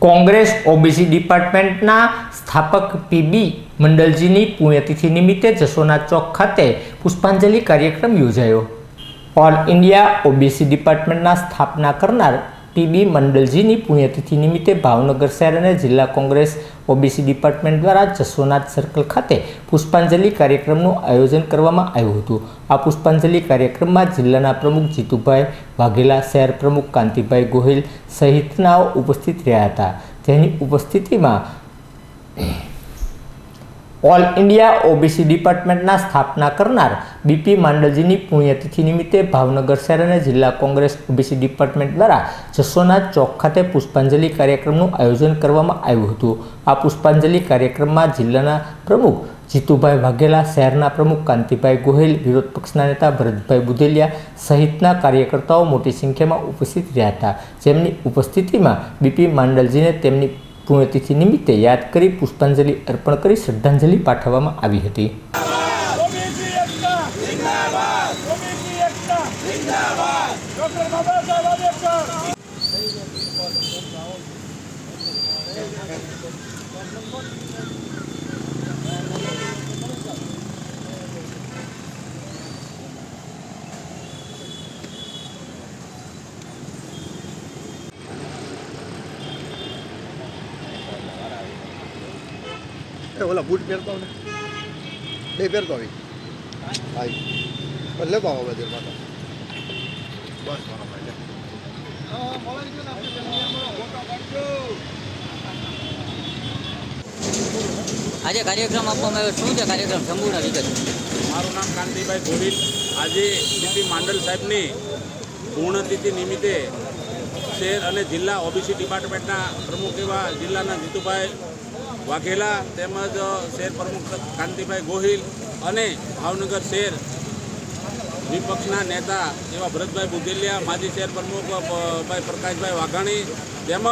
Congress OBC ડિપાર્ટમેન્ટના સ્થાપક PB મંડલજીની પુણ્યતિથિ નિમિત્તે જસોનાથ ચોક ખાતે પુષ્પાંજલિ કાર્યક્રમ યોજાયો। ઓલ ઇન્ડિયા ઓબીસી ડિપાર્ટમેન્ટના સ્થાપના કરનાર પીબી મંડલજીની પુણ્યતિથિ નિમિત્તે ભાવનગર શહેર અને જિલ્લા કોંગ્રેસ ઓબીસી ડિપાર્ટમેન્ટ દ્વારા જસોનાથ સર્કલ ખાતે પુષ્પાંજલિ કાર્યક્રમનું આયોજન કરવામાં આવ્યું હતું। આ પુષ્પાંજલિ કાર્યક્રમમાં જિલ્લાના પ્રમુખ જીતુભાઈ વાઘેલા, શહેર પ્રમુખ કાંતિભાઈ ગોહિલ સહિતનાઓ ઉપસ્થિત રહ્યા હતા। જેની ઉપસ્થિતિમાં ઓલ ઇન્ડિયા ઓબીસી ડિપાર્ટમેન્ટના સ્થાપના કરનાર બીપી માંડલજીની પુણ્યતિથિ નિમિત્તે ભાવનગર શહેર અને જિલ્લા કોંગ્રેસ ઓબીસી ડિપાર્ટમેન્ટ દ્વારા જસોનાથ ચોક ખાતે પુષ્પાંજલિ કાર્યક્રમનું આયોજન કરવામાં આવ્યું હતું। આ પુષ્પાંજલિ કાર્યક્રમમાં જિલ્લાના પ્રમુખ જીતુભાઈ વાઘેલા, શહેરના પ્રમુખ કાંતિભાઈ ગોહિલ, વિરોધ પક્ષના નેતા ભરતભાઈ બુદેલિયા સહિતના કાર્યકર્તાઓ મોટી સંખ્યામાં ઉપસ્થિત રહ્યા હતા। જેમની ઉપસ્થિતિમાં બીપી માંડલજીને તેમની પુણ્યતિથિ નિમિત્તે યાદ કરી પુષ્પાંજલિ અર્પણ કરી શ્રદ્ધાંજલિ પાઠવવામાં આવી હતી। ઓલા બૂટ પહેરતો ને બે પહેરતો આવી લેતો આવો બધે માતા બસ મારા ભાઈ આજે કાર્યક્રમ આપવામાં આવ્યો, શું છે કાર્યક્રમ સંપૂર્ણ વિગત? મારું નામ કાંતિભાઈ ગોહિલ। આજે બીપી માંડલ સાહેબની પૂર્ણતિથિ નિમિત્તે શહેર અને જિલ્લા ઓબીસી ડિપાર્ટમેન્ટના પ્રમુખ એવા જિલ્લાના જીતુભાઈ વાઘેલા તેમજ શહેર પ્રમુખ કાંતિભાઈ ગોહિલ અને ભાવનગર શહેર વિપક્ષના નેતા એવા ભરતભાઈ બુદેલિયા, માજી શહેર પ્રમુખ ભાઈ પ્રકાશભાઈ વાઘાણી તેમજ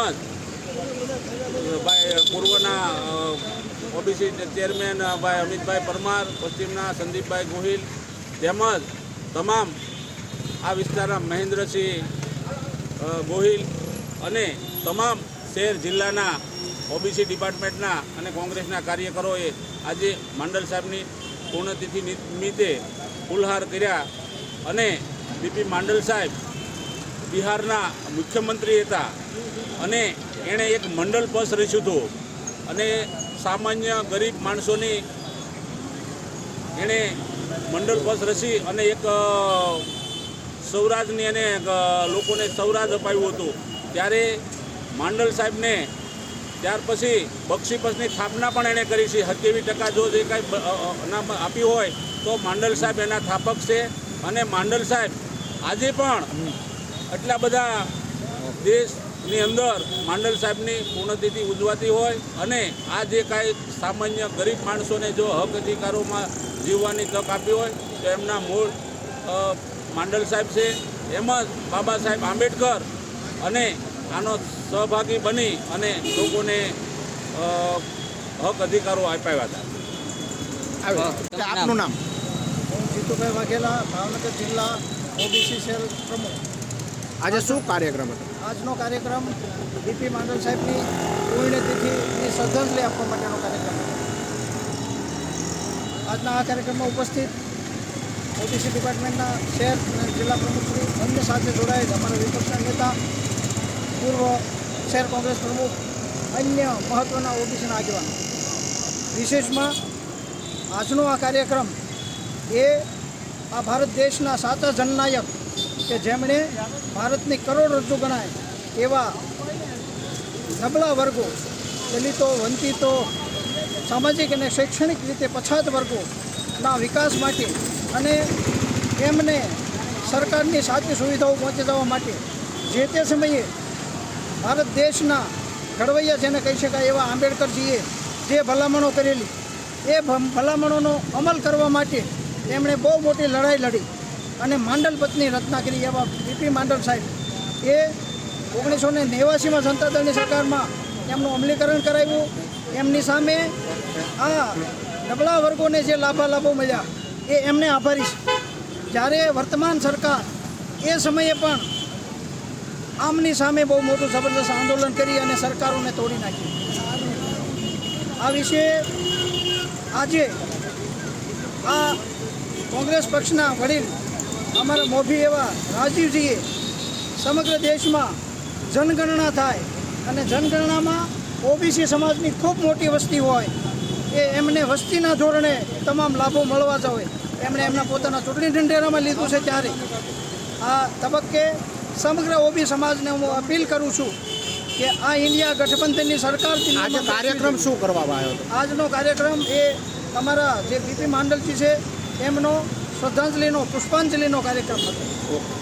ભાઈ પૂર્વના ઓબીસી ચેરમેન ભાઈ અમિતભાઈ પરમાર, પશ્ચિમના સંદીપભાઈ ગોહિલ તેમજ તમામ આ વિસ્તારના મહેન્દ્રસિંહ ગોહિલ અને તમામ શહેર જિલ્લાના ઓબીસી ડિપાર્ટમેન્ટના અને કોંગ્રેસના કાર્યકરોએ આજે માંડલ સાહેબની પૂર્ણતિથિ નિમિત્તે ફૂલહાર કર્યા અને બીપી માંડલ સાહેબ બિહારના મુખ્યમંત્રી હતા અને એણે એક મંડળ પસ રચ્યું હતું અને સામાન્ય ગરીબ માણસોની એણે મંડળ પસ રચી અને એક સૌરાજની અને લોકોને સૌરાજ અપાવ્યું હતું। ત્યારે માંડલ સાહેબને ત્યાર પછી બક્ષીપસની સ્થાપના પણ એણે કરી છે। 70% જો જે કાંઈ અનામ આપ્યું હોય તો માંડલ સાહેબ એના સ્થાપક છે અને માંડલ સાહેબ આજે પણ એટલા બધા દેશની અંદર માંડલ સાહેબની પૂર્ણતિથિ ઉજવાતી હોય અને આ જે કાંઈ સામાન્ય ગરીબ માણસોને જો હક અધિકારોમાં જીવવાની તક આપી હોય તો એમના મૂળ માંડલ સાહેબ છે। એમ જ બાબા સાહેબ આંબેડકર અને આનો સહભાગી બની અને લોકોને હક અધિકારો આપ્યા હતા। આપનું નામ? હું જીતુભાઈ વાઘેલા, ભાવનગર જિલ્લા ઓબીસી સેલ પ્રમુખ। આજે શું કાર્યક્રમ હતો? આજનો કાર્યક્રમ બીપી માંડલ સાહેબની પુણ્યતિથિની શ્રદ્ધાંજલિ આપવા માટેનો કાર્યક્રમ હતો। આજના આ કાર્યક્રમમાં ઉપસ્થિત ઓબીસી ડિપાર્ટમેન્ટના શહેર અને જિલ્લા પ્રમુખશ્રી, અન્ય સાથે જોડાયેલ અમારા વિપક્ષના નેતા, પૂર્વ શહેર કોંગ્રેસ પ્રમુખ, અન્ય મહત્ત્વના ઓબીસીના આગેવાનો। વિશેષમાં આજનો આ કાર્યક્રમ એ આ ભારત દેશના સાચા જનનાયક કે જેમણે ભારતની કરોડરજ્જુ ગણાય એવા નબળા વર્ગો, દલિતો, વંચિતો, સામાજિક અને શૈક્ષણિક રીતે પછાત વર્ગોના વિકાસ માટે અને એમને સરકારની સાચી સુવિધાઓ પહોંચી જવા માટે જે તે સમયે ભારત દેશના ઘડવૈયા જેને કહી શકાય એવા આંબેડકરજીએ જે ભલામણો કરેલી એ ભલામણોનો અમલ કરવા માટે એમણે બહુ મોટી લડાઈ લડી અને માંડલ પથની રચના કરી એવા બીપી માંડલ સાહેબ એ 1989માં જનતા દળની સરકારમાં એમનું અમલીકરણ કરાવ્યું। એમની સામે આ નબળા વર્ગોને જે લાભો મળ્યા એ એમને આભારી છે। જ્યારે વર્તમાન સરકાર એ સમયે પણ આમની સામે બહુ મોટું જબરદસ્ત આંદોલન કરી અને સરકારોને તોડી નાખી. આ વિશે આજે આ કોંગ્રેસ પક્ષના વડીલ અમારા મોભી એવા રાજીવજીએ સમગ્ર દેશમાં જનગણના થાય અને જનગણનામાં ઓબીસી સમાજની ખૂબ મોટી વસ્તી હોય એ એમને વસ્તીના ધોરણે તમામ લાભો મળવા જોઈએ એમણે એમના પોતાના ચૂંટણી ઢંઢેરામાં લીધું છે. ત્યારે આ તબક્કે સમગ્ર ઓબી સમાજને હું અપીલ કરું છું કે આ ઇન્ડિયા ગઠબંધનની સરકાર આજે કાર્યક્રમ શું કરવામાં આવ્યો હતો? આજનો કાર્યક્રમ એ અમારા જે બીપી માંડલજી છે એમનો શ્રદ્ધાંજલિનો પુષ્પાંજલિનો કાર્યક્રમ હતો. ઓકે.